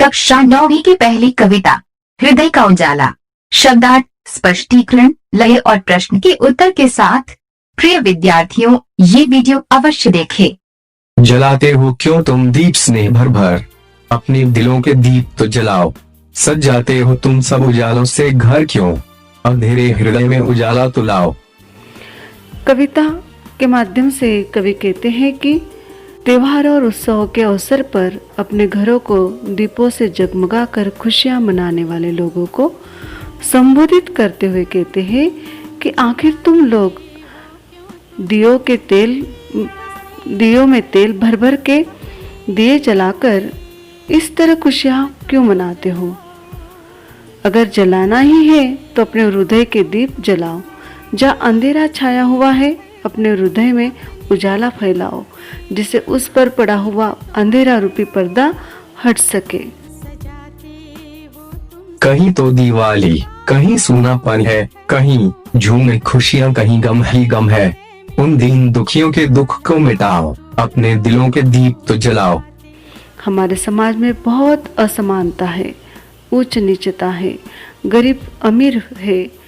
कक्षा 9वीं की पहली कविता हृदय का उजाला। शब्दार्थ, स्पष्टीकरण, लय और प्रश्न के उत्तर के साथ। प्रिय विद्यार्थियों, ये वीडियो अवश्य देखें। जलाते हो क्यों तुम दीप स्नेह भर भर, अपने दिलों के दीप तो जलाओ। सज जाते हो तुम सब उजालों से घर क्यों, अंधेरे हृदय में उजाला तो लाओ। कविता के माध्यम से कवि कहते हैं कि त्योहार और उत्सव के अवसर पर अपने घरों को दीपों से जगमगा कर खुशियां मनाने वाले लोगों को संबोधित करते हुए कहते हैं कि आखिर तुम लोग दियों में तेल भर भर के दिए जलाकर इस तरह खुशियां क्यों मनाते हो। अगर जलाना ही है तो अपने हृदय के दीप जलाओ। जहाँ अंधेरा छाया हुआ है अपने हृदय में उजाला फैलाओ, जिससे उस पर पड़ा हुआ अंधेरा रूपी पर्दा हट सके। कहीं तो दिवाली, कहीं सूनापन है, कहीं झूम खुशियां, कहीं गम ही गम है। उन दीन दुखियों के दुख को मिटाओ, अपने दिलों के दीप तो जलाओ। हमारे समाज में बहुत असमानता है, उच्च नीचता है, गरीब अमीर है।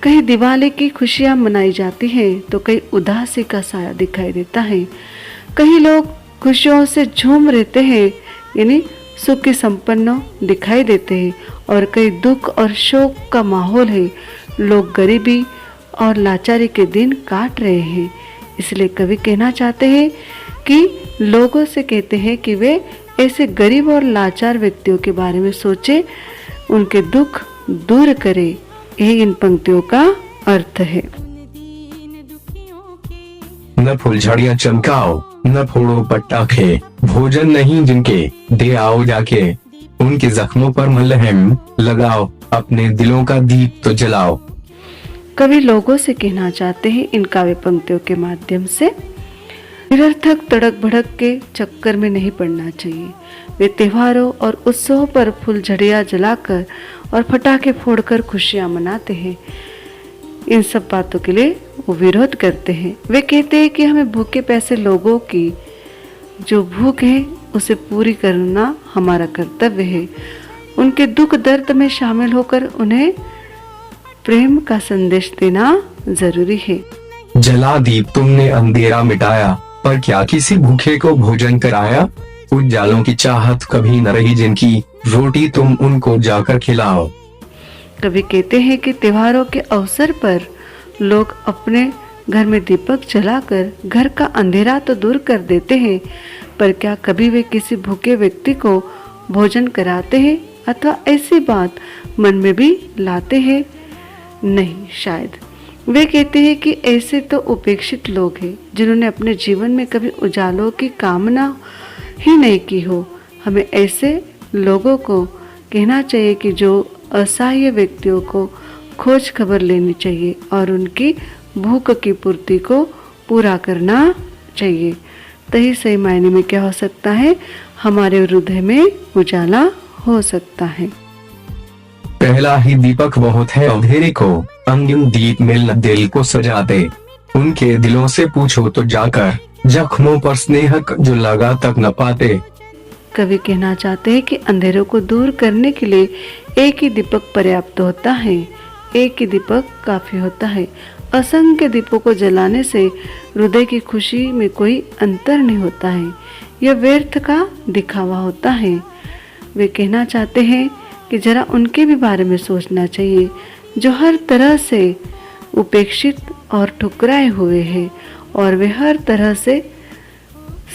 कहीं दिवाली की खुशियां मनाई जाती है तो कहीं उदासी का साया दिखाई देता है। कहीं लोग खुशियों से झूम रहते हैं, यानी सुखी संपन्न दिखाई देते हैं, और कहीं दुख और शोक का माहौल है। लोग गरीबी और लाचारी के दिन काट रहे हैं। इसलिए कवि कहना चाहते हैं कि लोगों से कहते हैं कि वे ऐसे गरीब और लाचार व्यक्तियों के बारे में सोचें, उनके दुख दूर करें। यही इन पंक्तियों का अर्थ है। न फुलझड़ियां चमकाओ, न फोड़ो पटाखे, भोजन नहीं जिनके दे आओ जाके। उनके जख्मों पर मलहम लगाओ, अपने दिलों का दीप तो जलाओ। कवि लोगों से कहना चाहते हैं इन काव्य पंक्तियों के माध्यम से निरर्थक तड़क भड़क के चक्कर में नहीं पड़ना चाहिए। वे त्योहारों और उत्सवों पर फुलझड़ियां जलाकर और पटाखे फोड़कर खुशियां मनाते हैं। इन सब बातों के लिए वो विरोध करते हैं। वे कहते हैं कि हमें भूखे प्यासे लोगों की जो भूख है उसे पूरी करना हमारा कर्तव्य है। उनके दुख दर्द में शामिल होकर उन्हें प्रेम का संदेश देना जरूरी है। जला दीप तुमने अंधेरा मिटाया, पर क्या किसी भूखे को भोजन कराया। उजालों की चाहत कभी न रही जिनकी, रोटी तुम उनको जाकर खिलाओ। कवि कहते हैं कि त्योहारों के अवसर पर लोग अपने घर में दीपक जलाकर घर का अंधेरा तो दूर कर देते हैं, पर क्या कभी वे किसी भूखे व्यक्ति को भोजन कराते हैं अथवा ऐसी बात मन में भी लाते हैं? नहीं, शायद। वे कहते हैं कि ऐसे तो उपेक्षित लोग हैं जिन्होंने अपने जीवन में कभी उजालों की कामना ही नहीं की हो। हमें ऐसे लोगों को कहना चाहिए कि जो असहाय व्यक्तियों को खोज खबर लेनी चाहिए और उनकी भूख की पूर्ति को पूरा करना चाहिए। तभी सही मायने में क्या हो सकता है, हमारे हृदय में उजाला हो सकता है। पहला ही दीपक बहुत है अंधेरे को, अंतिम दीप मिल न दिल को सजाते। उनके दिलों से पूछो तो जाकर, जख्मों पर स्नेह जो लगा तक न पाते। कवि कहना चाहते हैं कि अंधेरों को दूर करने के लिए एक ही दीपक पर्याप्त होता है, एक ही दीपक काफी होता है। असंख्य दीपों को जलाने से हृदय की खुशी में कोई अंतर नहीं होता है, यह व्यर्थ का दिखावा होता है। वे कहना चाहते हैं कि जरा उनके भी बारे में सोचना चाहिए जो हर तरह से उपेक्षित और ठुकराए हुए हैं, और वे हर तरह से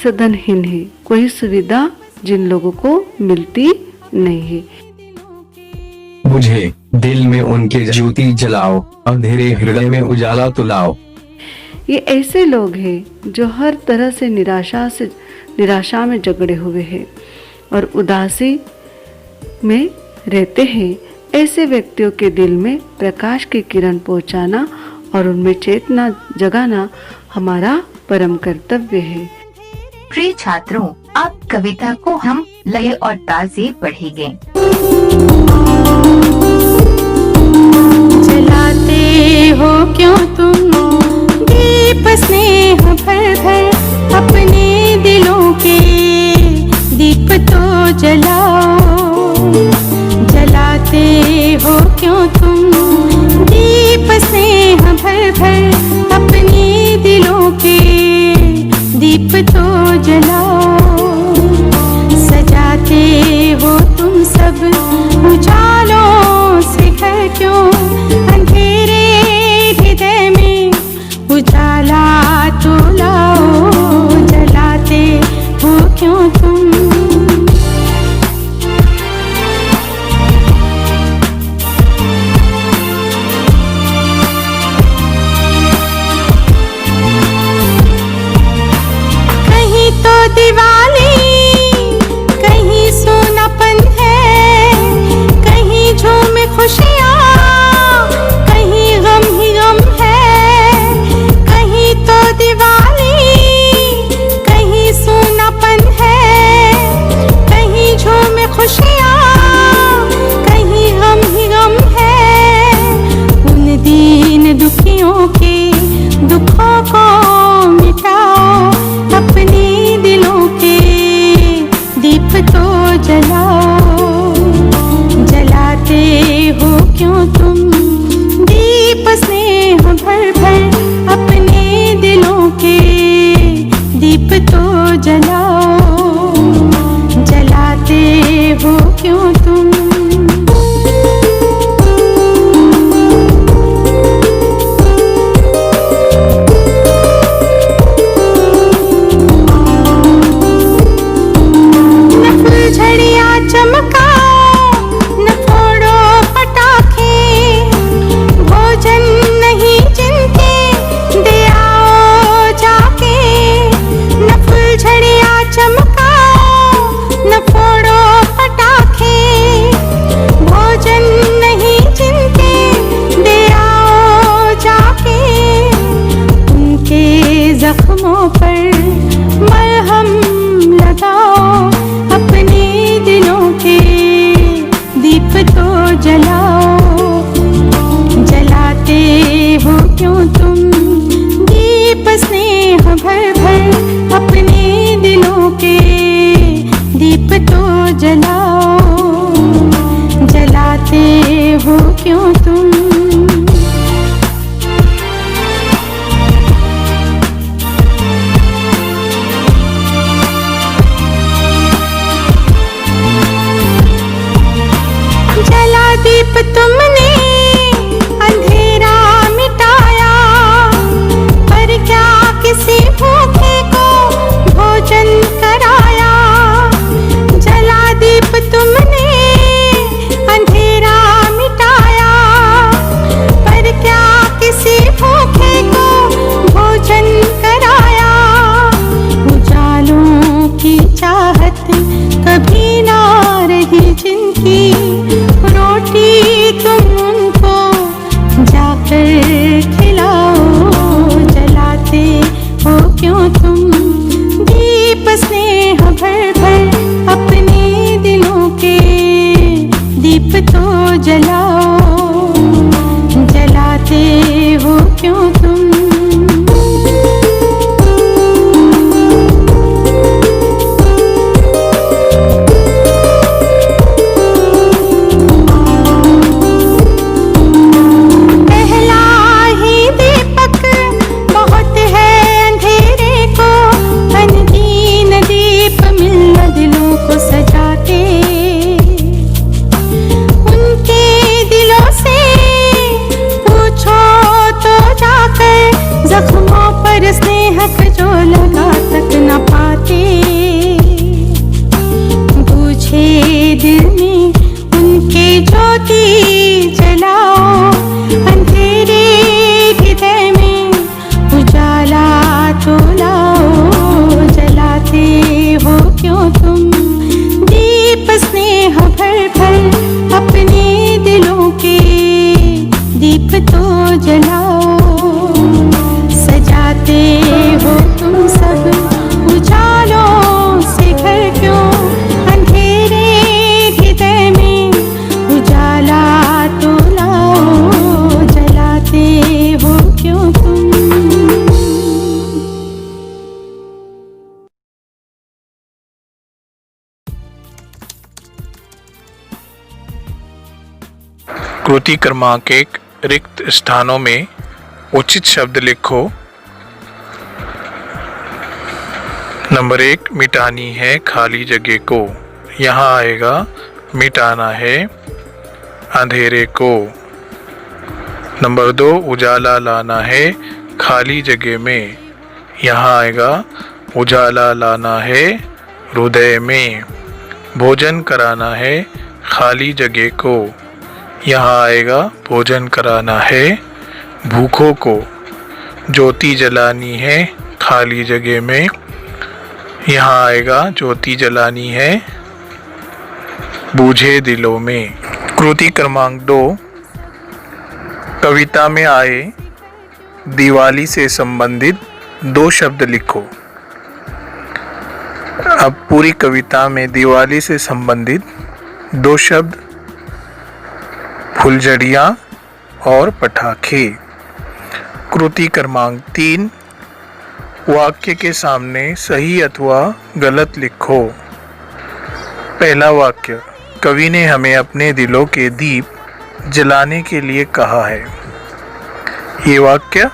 सदनहीन है। कोई सुविधा जिन लोगों को मिलती नहीं है। मुझे दिल में उनके ज्योति जलाओ, अंधेरे हृदय में उजाला तो लाओ। ये ऐसे लोग हैं जो हर तरह से निराशा में जकड़े हुए हैं और उदासी में रहते हैं। ऐसे व्यक्तियों के दिल में प्रकाश की किरण पहुंचाना और उनमें चेतना जगाना हमारा परम कर्तव्य है। प्रिय छात्रों, अब कविता को हम लय और ताल से पढ़ेंगे। जलाते हो क्यों तुम दीप स्नेह भर भर, अपने दिलों के दीप तो जलाओ। हो क्यों तुम। न फुलझड़ियाँ चमकाओ, न फोड़ो पटाखे, भोजन नहीं जिनके दे आओ जाके। न फुलझड़ियाँ चमकाओ, न फोड़ो पटाखे, भोजन नहीं जिनके दे आओ जाके। उनके जख्मों पर मरहम लगाओ, अपने दिलों के दीप तो जलाओ। जलाते हो क्यों तुम दीप स्नेह भर भर, अपने दिलों के दीप तो जलाओ। जलाते हो क्यों तुम। जला दीप तुमने अंधेरा मिटाया, पर क्या किसी भूखे को भोजन कराया। जला दीप तुमने अंधेरा मिटाया, पर क्या किसी भूखे को भोजन कराया। उजालों की चाहत कभी ना रही जिनकी, रोटी तुम उनको जाकर खिलाओ। जलाते हो क्यों तुम दीप स्नेह भर भर, अपने दिलों के दीप तो जलाओ। जलाते हो क्यों तुम। पहला ही दीपक बहुत है अंधेरे को, अनगीन दीप मिलना दिलों को सजाते। उनके दिलों से पूछो तो जाकर, जख्मों पर स्नेह जो लगा तक न पाते। बूझे दिल में उनके ज्योति जलाओ, अंधेरे हृदय में उजाला तो लाओ। जलाते हो क्यों तुम दीप स्नेह भर भर, अपने दिलों के दीप तो जलाओ। सजाते हो तुम सब उजालों से घर क्यों, अंधेरे हृदय में उजाला तो लाओ। जलाते हो क्यों तुम। कृति क्रमांक 1, रिक्त स्थानों में उचित शब्द लिखो। नंबर 1, मिटानी है खाली जगह को। यहाँ आएगा मिटाना है अंधेरे को। नंबर 2, उजाला लाना है खाली जगह में। यहाँ आएगा उजाला लाना है हृदय में। भोजन कराना है खाली जगह को। यहाँ आएगा भोजन कराना है भूखों को। ज्योति जलानी है खाली जगह में। यहाँ आएगा ज्योति जलानी है बूझे दिलों में। कृति क्रमांक 2, कविता में आए दिवाली से संबंधित 2 शब्द लिखो। अब पूरी कविता में दिवाली से संबंधित 2 शब्द फुलझड़ियाँ और पटाखे। कृति क्रमांक 3, वाक्य के सामने सही अथवा गलत लिखो। पहला वाक्य, कवि ने हमें अपने दिलों के दीप जलाने के लिए कहा है। ये वाक्य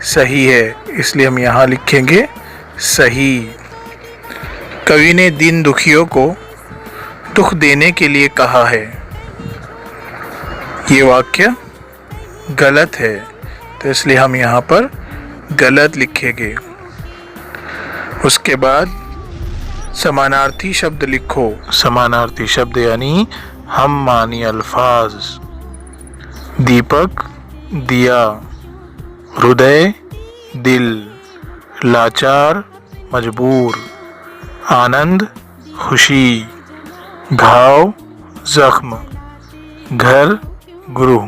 सही है, इसलिए हम यहाँ लिखेंगे सही। कवि ने दीन दुखियों को दुख देने के लिए कहा है। ये वाक्य गलत है, तो इसलिए हम यहाँ पर गलत लिखेंगे। उसके बाद समानार्थी शब्द लिखो। समानार्थी शब्द यानी हम मानी अल्फाज। दीपक दिया, हृदय दिल, लाचार मजबूर, आनंद खुशी, घाव जख्म, घर गुरु।